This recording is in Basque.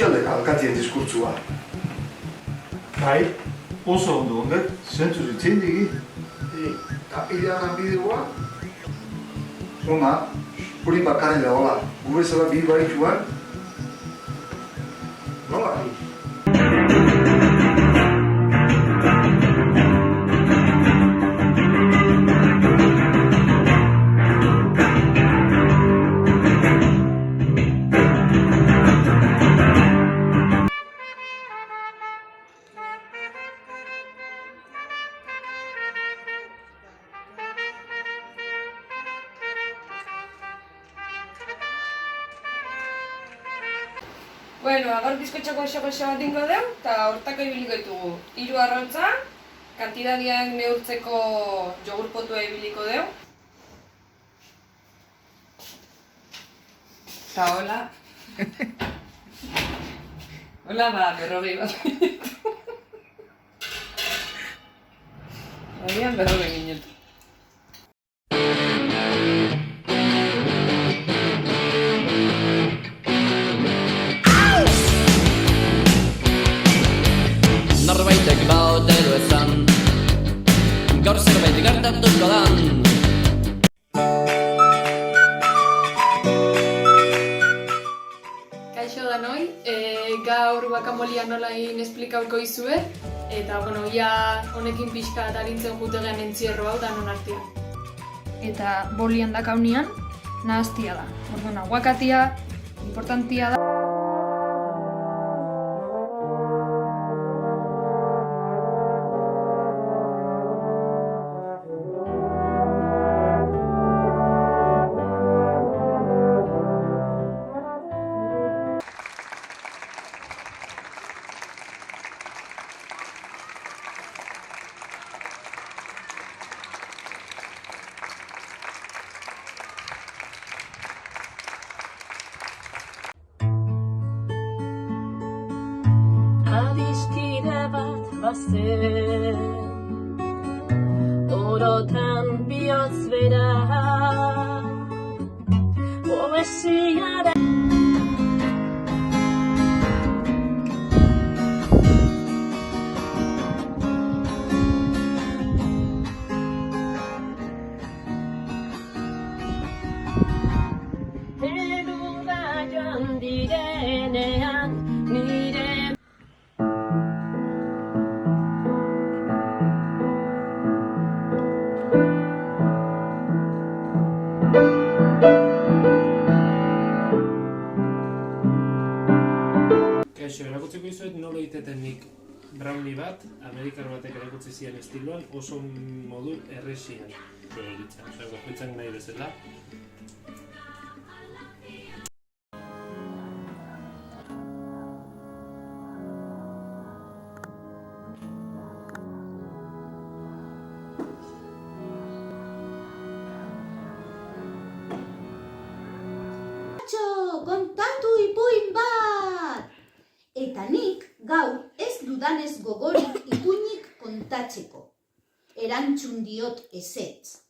Aldeka alkatien diskurtzua. Bai, oso ondo ondet, zentzu zitzen digi. Kapilaran bideoa? Zona, purin bakarren dagoela. Gure zela bi baituan. Nola? Bueno, gaur bizkotxako xo bat ingo deu, eta hortako ibiliko ditugu. 3 arrautza, kantidadiak neurtzeko jogurpotua ibiliko deu. Eta hola. Hola, ba, 40 bat. Agian 40 minutu. Norbaitek baotero esan, gaur zerbait gertatuko dan. Kaixo danoi, gaur guakamolia nola egin esplikauko izuet, eta bueno, ja honekin pixka eta arintzen jutegen entzierro hau danon artean. Eta bolian dakaunian, nahaztia da. Orduan, aguakatia, importantia da. Adiskide bat bazen, orotan bihotz bera, poesiara. Eruda joan direnean, nire Kaixo, erakutsiko izuet nola egiteten nik brownie bat, amerikar batek erakutsi zian estiloan, oso modu erresian egitzen. Osa, bakoitzak nahi bezala. Kontatu ipuin bat! Eta nik gaur ez dudanez gogorik ipuinik kontatzeko. Erantzun diot ezetz.